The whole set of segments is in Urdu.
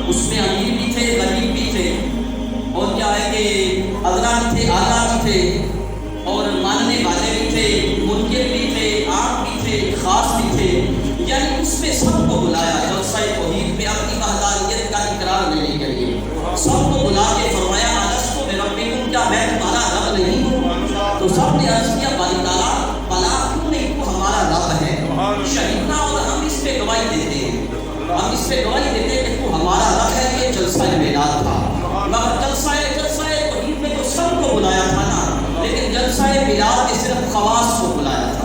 اس میں امیر بھی تھے، غریب بھی تھے، اور کیا ہے کہ ادنا بھی تھے، اعلیٰ بھی تھے، اور ماننے والے بھی تھے، منکر بھی تھے، عام بھی تھے، خاص بھی تھے، یعنی اس میں سب کو بلایا جلسہ توحید میں اپنی وحدانیت کا اقرار لینے کے لیے سب کو بلا کے فرمایا الست بربکم، کیا میں تمہارا رب نہیں ہوں؟ تو سب نے عرض کیا باری تعالیٰ بلا کیوں نہیں، تو ہمارا رب ہے، شہیدنا، اور ہم اس پہ گواہی دیتے ہیں، ہم اس پہ گواہی دیتے ہیں کہ تو ہمارا رب ہے۔ یہ جلسہ میلاد تھا، مگر جلسہ توحید میں تو سب کو بلایا تھا نا، لیکن جلسہ میلاد میں صرف خواص کو بلایا تھا۔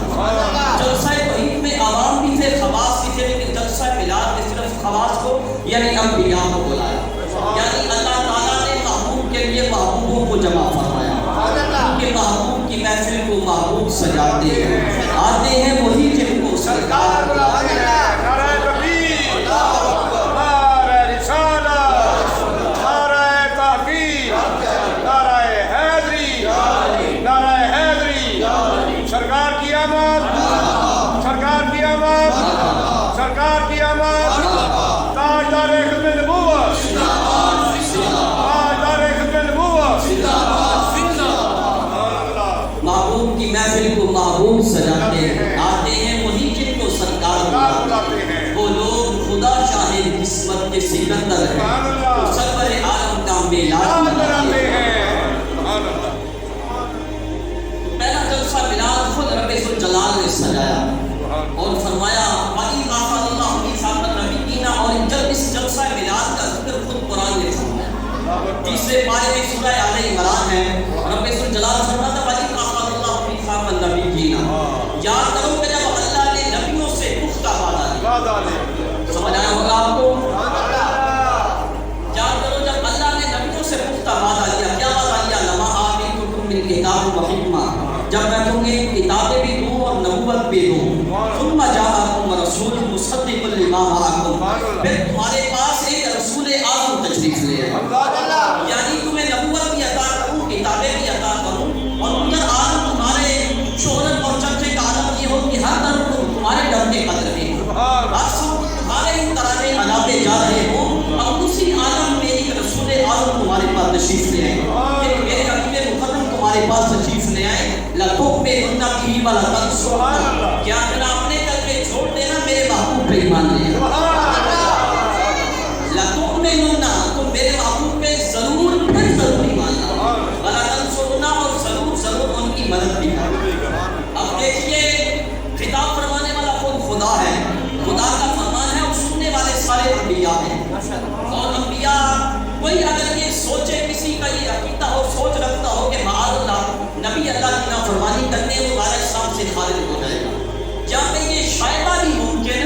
جلسہ توحید میں عوام بھی تھے، خواص بھی تھے، لیکن جلسہ میلاد میں صرف خواص کو یعنی انبیاء کو بلایا، یعنی اللہ تعالیٰ نے محبوب کے لیے محبوبوں کو جمع فرمایا، کیونکہ محبوب کی محفل کو محبوب سجاتے ہیں، آتے ہیں وہی جن کو سرکار بلاتے ہیں۔ سرکار کی آمد، تاجدار ختم نبوت، تاجدار ختم نبوت، محبوب کی محفل کو محبوب سجاتے ہیں، آتے ہیں وہی جن کو سرکار بلاتے ہیں۔ وہ لوگ خدا شاہد قسمت کے سکندر ہیں، وہ سرور عالم کا میلاد مناتے ہیں۔ پہلا جلسہ میلاد خود رب ذوالجلال نے سجایا اور فرمایا اور جب اس جلسہ میلاد کا ذکر خود قرآن نے فرمایا، تیسرے پارے میں سورہ آل عمران ہے، رب ذوالجلال فرماتا ہے وَإِذْ أَخَذَ اللَّهُ مِيثَاقَ النَّبِيِّينَ، یاد کرو کہ جب اللہ نے نبیوں سے پختہ وعدہ لیا، سمجھ آیا ہوگا آپ کو؟ یاد کرو جب اللہ نے نبیوں سے پختہ وعدہ لیا، کیا وعدہ لیا؟ لَمَا آتَيْتُكُم مِّن كِتَابٍ وَحِکْمَةٍ، جب میں تمہیں کتابیں بھی دوں اور نبوت بھی دوں، ثم جاءکم رسول مصدق لما معکم، پھر تمہارے پاس ایک رسول اعظم تشریف لے آئے، یعنی تمہیں نبوت بھی عطا کروں، کتابیں بھی عطا کروں، اور اندر عالم تمہارے شہرت اور چرچے کا عالم یہ ہو کہ ہر طرف تمہارے ڈرنے کا رہے ہو، ہر سب تمہارے ہی ترانے علاقے جا رہے ہوں، اور اسی عالم میں ایک رسول اعظم تمہارے پاس تشریف لے آئے، کہ میرے حبیب مقدم تمہارے پاس تشریف لے آئے، لَتُؤْمِنُنَّ بِهِ وَلَتَنصُرُنَّهُ، کیا تم اپنے کلمے چھوڑ دینا میرے محبوب پہ ایمان لے لَتُؤْمِنُنَّ، تم میرے محبوب پہ ضرور پھر ضرور ایمان لاؤ، وَلَتَنصُرُنَّهُ، اور ضرور ان کی مدد بھی کرو۔ اب دیکھیے خطاب فرمانے والا خود خدا ہے، خدا کا فرمان ہے، اور سننے والے سارے انبیاء ہیں، اور انبیاء کوئی اگر یہ سوچے، کسی کا یہ عقیدہ ہو، سوچ رکھتا ہو کہ معاذ اللہ نبی اللہ کی نافرمانی کرنے والے اسلام سے خارج ہو جائے گا، جہاں پہ یہ شائبہ بھی ممکن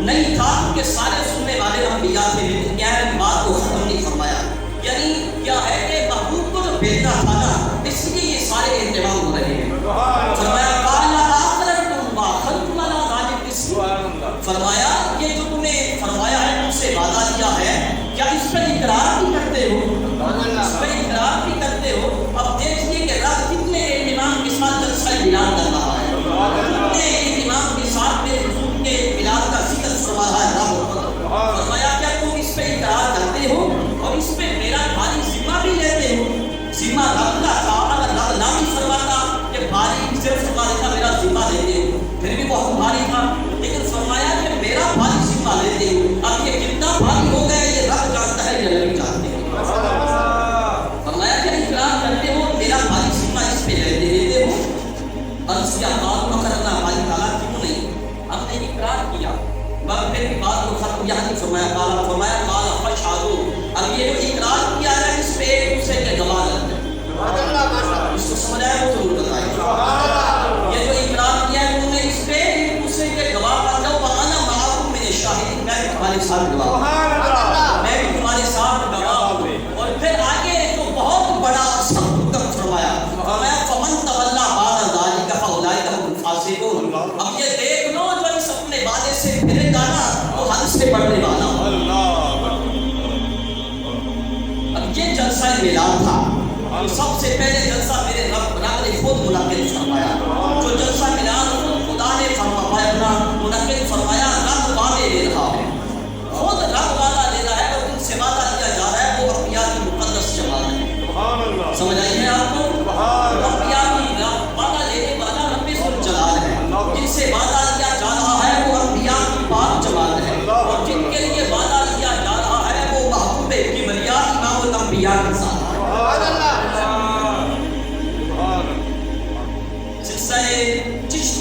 نہیں تھا کہ سارے سننے والے انبیاء تھے، لیکن کیا ہے بات کو ختم نہیں فرمایا، یعنی کیا ہے کہ محبوب کو جو بھیجنا تھا نا، اس لیے یہ سارے اہتمام ہو رہے ہیں۔ فرمایا قال آخرتم ما خلقنا ذلك اسم، فرمایا یہ جو تمہیں فرمایا ہے، تم سے وعدہ کیا ہے، کیا اس پر اقرار بھی کرتے ہو؟ اس پر اقرار بھی کرتے ہو؟ اب دیکھیے کہ رب کتنے اہتمام کے ساتھ جلسہ میلاد کر رہا ہے، کتنے اہتمام کے ساتھ میرے حضور کے میلاد کا ذکر فرما رہا ہے رب۔ فرمایا کیا تم اس پہ اقرار کرتے ہو اور اس پہ میرا بھاری ذمہ بھی لیتے ہو؟ ذمہ رب کا تھا، اگر رب نہ بھی فرماتا کہ بھاری صرف فرما دیتا میرا ذمہ لیتے ہو، پھر بھی بہت بھاری تھا، لیکن فرمایا کہ میرا بھاری ذمہ لیتے ہو۔ اب یہ کتنا بھاری ہو گیا یہ رب جانتا ہے، یہ نبی جانتے ہیں۔ فرمایا کہ اقرار کرتے ہو، میرا بھاری ذمہ اس پہ لیتے ہو، اور اس کے بعد نہ کرنا ہماری تعالیٰ کیوں نہیں؟ ہم نے اقرار کیا، مگر پھر بھی بات کو ختم یہاں نہیں فرمایا، فرمایا قال فاشهدوا، اب یہ جو اقرار کیا ہے اس پہ ایک دوسرے کے گواہ لگ جائیں، اس کو سمجھ آیا وہ ضرور بتائیں، یہ جو اقرار کیا ہے انہوں نے اس پہ ایک دوسرے کے گواہ بن جاؤ، وَأَنَا مَعَكُم مِّنَ الشَّاهِدِينَ، میں بھی تمہارے ساتھ گواہ ہوں، میں بھی تمہارے ساتھ گواہ ہوں۔ اور پھر آگے تو بہت بڑا سب حکم فرمایا، فَمَن تَوَلَّىٰ بَعْدَ ذَٰلِكَ فَأُولَٰئِكَ هُمُ الْفَاسِقُونَ، اب یہ دیکھ لو جو اس اپنے وعدے سے پھرے گا نا وہ حد سے بڑھنے والا ہو۔ اب یہ جلسہ میلاد تھا، سب سے پہلے جلسہ میرے رب نے خود منعقد فرمایا، جو جلسہ میلاد خود خدا نے فرمایا، منعقد فرمایا، رب وعدے لے رہا ہے، خود رب وعدہ لے رہا ہے، اور ان سے وعدہ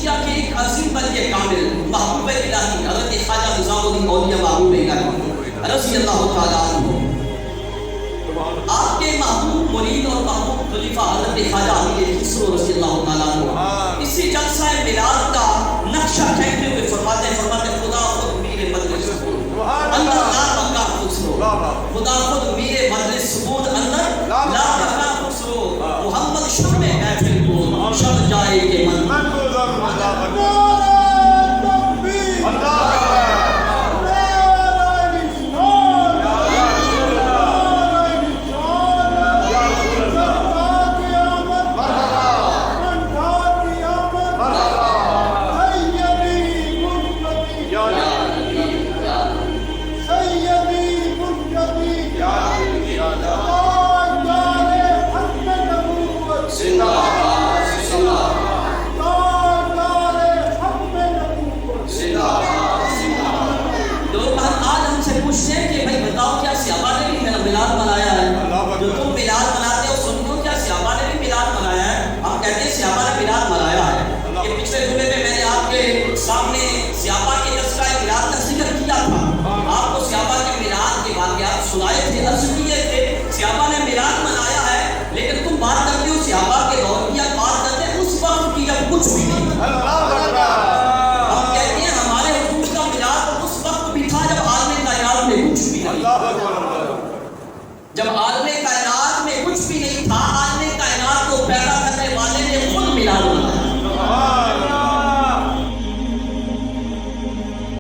غوثیہ کے ایک عظیم ولی کامل محبوب الہی حضرت خواجہ نظام الدین اولیاء محبوب الہی رضی اللہ تعالیٰ عنہ، آپ کے محبوب مرید اور محبوب خلیفہ حضرت خواجہ امیر خسرو رضی اللہ تعالیٰ عنہ اسی جلسہ میلاد کا نقشہ کھینچتے ہوئے فرماتے خدا خود میر مجلس سبود اندر لا بقا خسرو، خدا خود میر مجلس سبود اندر لا بقا خسرو، محمد شب محفل بود شب جائے کے من سامنے سیابہ کے تذکرہ میلاد کا ذکر کیا تھا، آپ کو سیابہ کے میلاد کے واقعات سنائے تھے، عرض کیے تھے سیابہ نے میلاد منایا ہے، لیکن تم بات کرتے ہو سیابہ کے دور کی، بات کرتے ہیں اس وقت کی جب کچھ بھی نہیں تھا۔ ہم کہتے ہیں ہمارے حضور کا میلاد اس وقت بھی تھا جب عالم کائنات میں کچھ بھی نہیں تھا، جب عالم